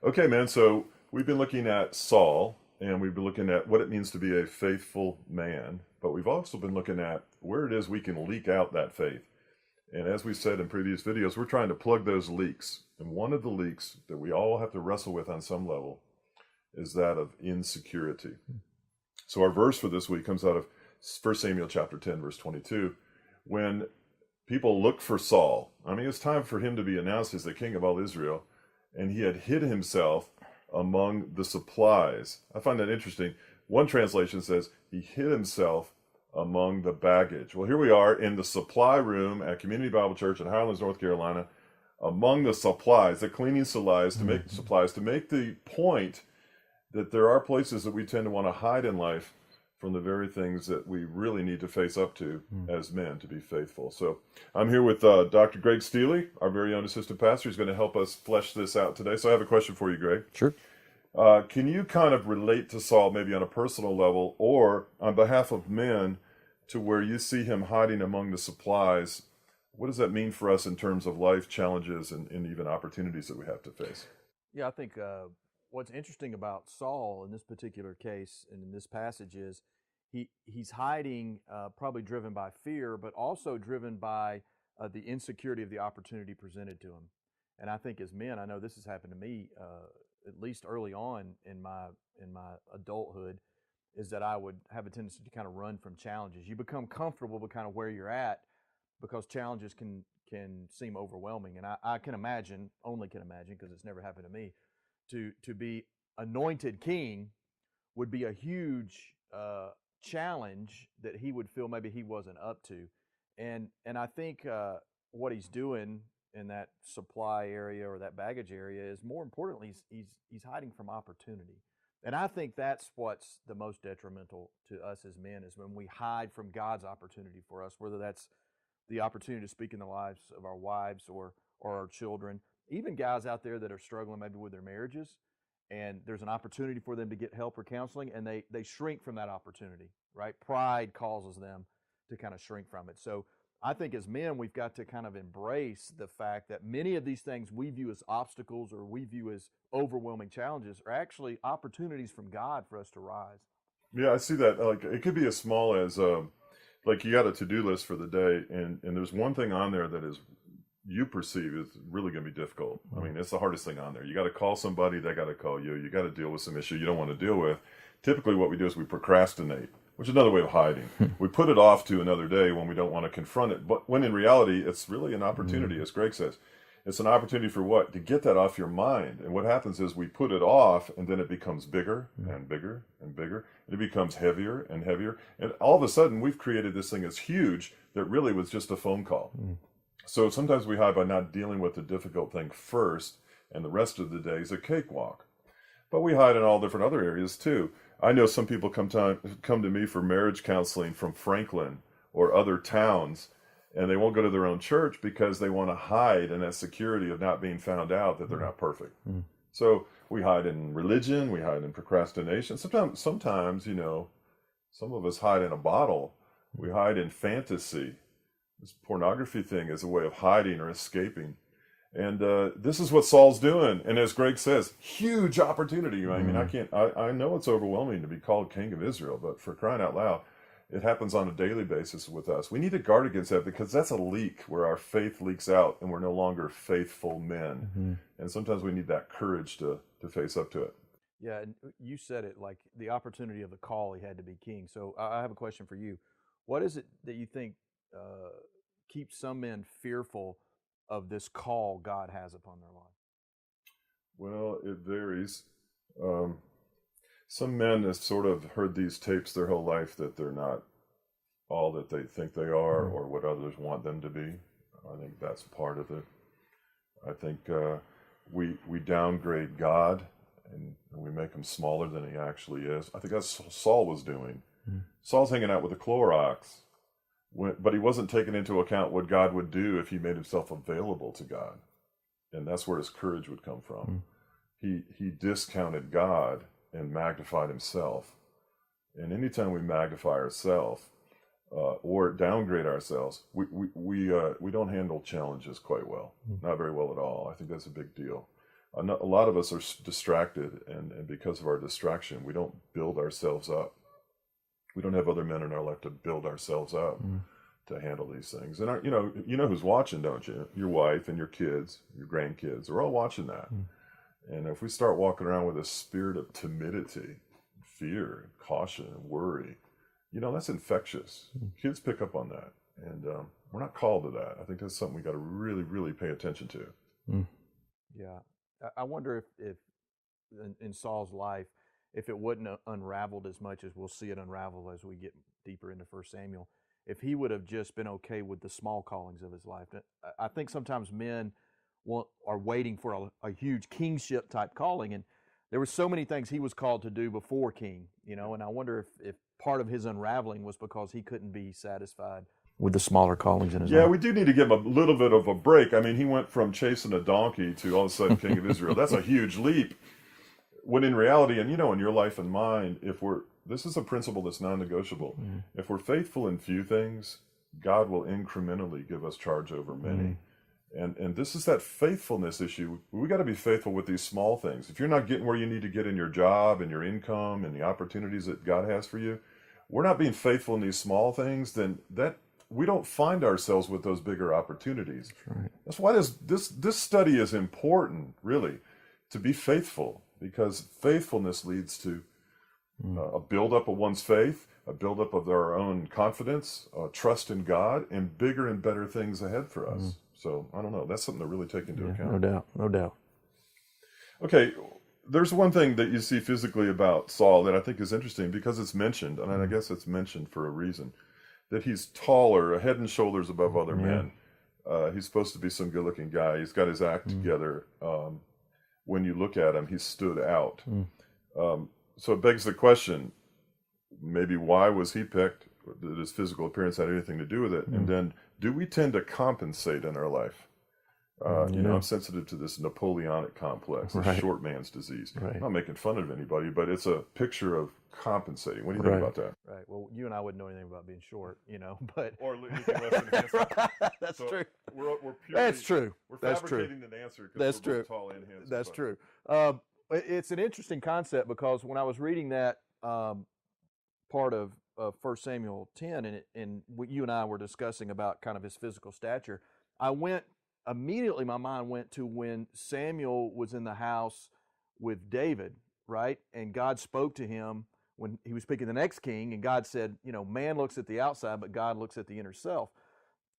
Okay, man. So we've been looking at Saul, and we've been looking at what it means to be a faithful man, but we've also been looking at where it is we can leak out that faith. And as we said in previous videos, we're trying to plug those leaks. And one of the leaks that we all have to wrestle with on some level is that of insecurity. So our verse for this week comes out of 1 Samuel chapter 10, verse 22, when people looked for Saul. I mean, it's time for him to be announced as the king of all Israel, and he had hid himself among the supplies. I find that interesting. One translation says he hid himself among the baggage. Well, here we are in the supply room at Community Bible Church in Highlands, North Carolina, among the supplies, the cleaning supplies to make the point that there are places that we tend to want to hide in life from the very things that we really need to face up to as men to be faithful. So I'm here with Dr. Greg Steele, our very own assistant pastor. He's going to help us flesh this out today. So I have a question for you, Greg. Sure. Can you kind of relate to Saul maybe on a personal level or on behalf of men to where you see him hiding among the supplies? What does that mean for us in terms of life challenges and even opportunities that we have to face? Yeah, I think what's interesting about Saul in this particular case and in this passage is he's hiding, probably driven by fear, but also driven by the insecurity of the opportunity presented to him. And I think as men, I know this has happened to me at least early on in my adulthood, is that I would have a tendency to kind of run from challenges. You become comfortable with kind of where you're at because challenges can seem overwhelming. And I can imagine, only can imagine, because it's never happened to me, to be anointed king would be a huge challenge that he would feel maybe he wasn't up to. And I think what he's doing in that supply area or that baggage area is, more importantly, he's hiding from opportunity. And I think that's what's the most detrimental to us as men, is when we hide from God's opportunity for us, whether that's the opportunity to speak in the lives of our wives or our children, even guys out there that are struggling maybe with their marriages, and there's an opportunity for them to get help or counseling, and they shrink from that opportunity, right? Pride causes them to kind of shrink from it. So I think as men, we've got to kind of embrace the fact that many of these things we view as obstacles or we view as overwhelming challenges are actually opportunities from God for us to rise. Yeah, I see that. Like it could be as small as like you got a to-do list for the day, and there's one thing on there that is you perceive is really going to be difficult. I mean, it's the hardest thing on there. You got to call somebody, they got to call you. You got to deal with some issue you don't want to deal with. Typically, what we do is we procrastinate, which is another way of hiding. We put it off to another day when we don't want to confront it. But when in reality, it's really an opportunity, as Greg says. It's an opportunity for what? To get that off your mind. And what happens is we put it off, and then it becomes bigger and bigger and bigger. And it becomes heavier and heavier. And all of a sudden, we've created this thing that's huge that really was just a phone call. So sometimes we hide by not dealing with the difficult thing first, and the rest of the day is a cakewalk. But we hide in all different other areas too. I know some people come to me for marriage counseling from Franklin or other towns, and they won't go to their own church because they want to hide in that security of not being found out that they're not perfect. So we hide in religion, we hide in procrastination. Sometimes, you know, some of us hide in a bottle. We hide in fantasy. This pornography thing is a way of hiding or escaping. And this is what Saul's doing. And as Greg says, huge opportunity. I mean, I know it's overwhelming to be called king of Israel, but for crying out loud, it happens on a daily basis with us. We need to guard against that because that's a leak where our faith leaks out and we're no longer faithful men. And sometimes we need that courage to face up to it. Yeah, and you said it, like the opportunity of the call, he had to be king. So I have a question for you. What is it that you think keeps some men fearful of this call God has upon their life? Well, it varies. Some men have sort of heard these tapes their whole life that they're not all that they think they are or what others want them to be. I think that's part of it. I think we downgrade God and we make him smaller than he actually is. I think that's what Saul was doing. Saul's hanging out with the Clorox, but he wasn't taking into account what God would do if he made himself available to God. And that's where his courage would come from. He discounted God and magnified himself. And anytime we magnify ourselves or downgrade ourselves, we don't handle challenges quite well. Not very well at all. I think that's a big deal. A lot of us are distracted, and because of our distraction, we don't build ourselves up. We don't have other men in our life to build ourselves up to handle these things. And you know who's watching, don't you? Your wife and your kids, your grandkids, we're all watching that. And if we start walking around with a spirit of timidity, fear, caution, and worry, that's infectious. Kids pick up on that, and we're not called to that. I think that's something we got to really, really pay attention to. Yeah, I wonder if in Saul's life, if it wouldn't have unraveled as much as we'll see it unravel as we get deeper into 1 Samuel, if he would have just been okay with the small callings of his life. I think sometimes men are waiting for a huge kingship type calling, and there were so many things he was called to do before king, and I wonder if part of his unraveling was because he couldn't be satisfied with the smaller callings in his life. Yeah, we do need to give him a little bit of a break. I mean, he went from chasing a donkey to all of a sudden king of Israel. That's a huge leap. When in reality, and in your life and mine, this is a principle that's non-negotiable. If we're faithful in few things, God will incrementally give us charge over many. And this is that faithfulness issue. We got to be faithful with these small things. If you're not getting where you need to get in your job and your income and the opportunities that God has for you, we're not being faithful in these small things, then we don't find ourselves with those bigger opportunities. That's right. That's why this study is important, really, to be faithful, because faithfulness leads to a buildup of one's faith, a buildup of our own confidence, trust in God, and bigger and better things ahead for us. So I don't know. That's something to really take into account. No doubt. Okay, there's one thing that you see physically about Saul that I think is interesting because it's mentioned, and I guess it's mentioned for a reason, that he's taller, a head and shoulders above other men. He's supposed to be some good-looking guy. He's got his act together. When you look at him, he stood out. So it begs the question, maybe why was he picked? Did his physical appearance have anything to do with it? And then, do we tend to compensate in our life? I'm sensitive to this Napoleonic complex, the short man's disease. I'm not making fun of anybody, but it's a picture of compensating. What do you think about that? Right. Well, you and I wouldn't know anything about being short, but or anything less than handsome. That's true. We're purely, That's true. We're That's fabricating an answer because we're both tall and handsome. That's true. It's an interesting concept because when I was reading that part of 1 Samuel 10, and you and I were discussing about kind of his physical stature, immediately my mind went to when Samuel was in the house with David, right? And God spoke to him when he was picking the next king, and God said, man looks at the outside, but God looks at the inner self.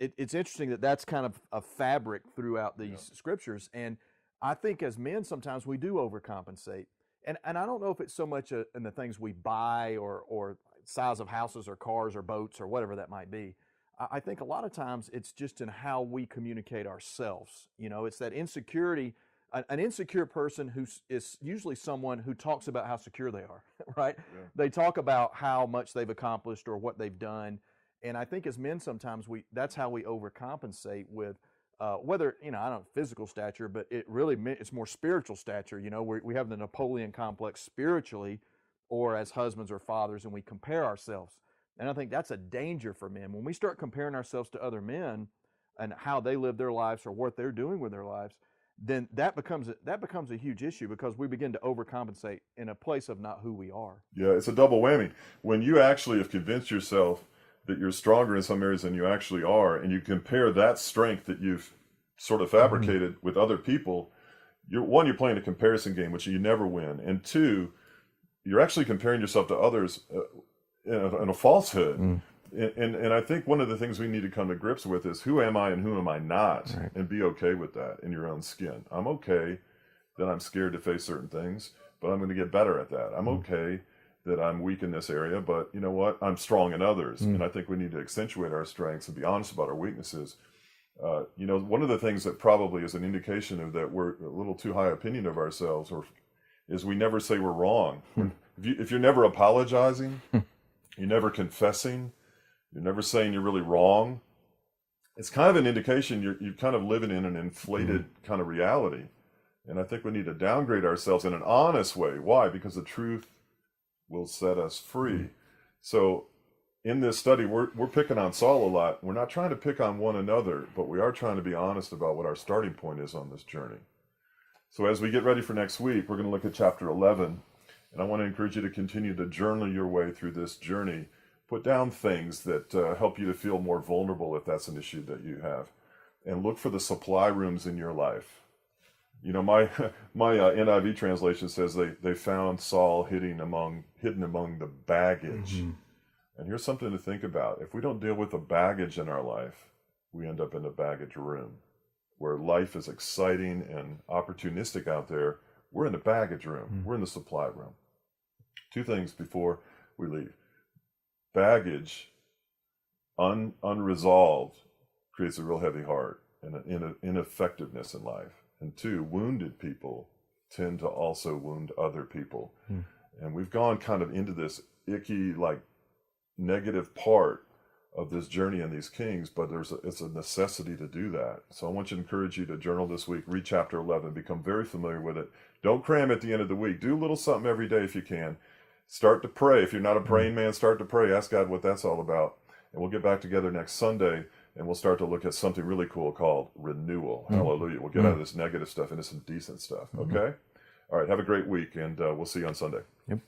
It's interesting that that's kind of a fabric throughout these scriptures, and I think as men sometimes we do overcompensate, and I don't know if it's so much in the things we buy or size of houses or cars or boats or whatever that might be. I think a lot of times it's just in how we communicate ourselves. It's that insecurity. An insecure person is usually someone who talks about how secure they are, right? Yeah. They talk about how much they've accomplished or what they've done. And I think as men sometimes that's how we overcompensate with whether, I don't know, physical stature, but it's more spiritual stature. We have the Napoleon complex spiritually, or as husbands or fathers, and we compare ourselves. And I think that's a danger for men. When we start comparing ourselves to other men and how they live their lives or what they're doing with their lives, then that becomes a huge issue because we begin to overcompensate in a place of not who we are. Yeah, it's a double whammy. When you actually have convinced yourself that you're stronger in some areas than you actually are, and you compare that strength that you've sort of fabricated with other people, you're playing a comparison game, which you never win. And two, you're actually comparing yourself to others in a falsehood. And I think one of the things we need to come to grips with is who am I and who am I not, and be okay with that in your own skin. I'm okay that I'm scared to face certain things, but I'm going to get better at that. I'm okay that I'm weak in this area, but you know what? I'm strong in others. And I think we need to accentuate our strengths and be honest about our weaknesses. One of the things that probably is an indication of that we're a little too high opinion of ourselves is we never say we're wrong. If you're never apologizing, you're never confessing, you're never saying you're really wrong, it's kind of an indication you're kind of living in an inflated kind of reality. And I think we need to downgrade ourselves in an honest way. Why? Because the truth will set us free. So in this study, we're picking on Saul a lot. We're not trying to pick on one another, but we are trying to be honest about what our starting point is on this journey. So as we get ready for next week, we're going to look at chapter 11. And I want to encourage you to continue to journal your way through this journey. Put down things that help you to feel more vulnerable if that's an issue that you have. And look for the supply rooms in your life. You know, my NIV translation says they found Saul hidden among the baggage. Mm-hmm. And here's something to think about. If we don't deal with the baggage in our life, we end up in the baggage room, where life is exciting and opportunistic out there. We're in the baggage room. Mm-hmm. We're in the supply room. Two things before we leave. Baggage, unresolved, creates a real heavy heart and an ineffectiveness in life. And two, wounded people tend to also wound other people. And we've gone kind of into this icky, like, negative part of this journey in these kings, but it's a necessity to do that. So I want to encourage you to journal this week, read chapter 11, become very familiar with it. Don't cram at the end of the week. Do a little something every day if you can. Start to pray. If you're not a praying man, start to pray. Ask God what that's all about. And we'll get back together next Sunday, and we'll start to look at something really cool called renewal. Hallelujah. We'll get out of this negative stuff into some decent stuff. Okay? All right. Have a great week, and we'll see you on Sunday. Yep.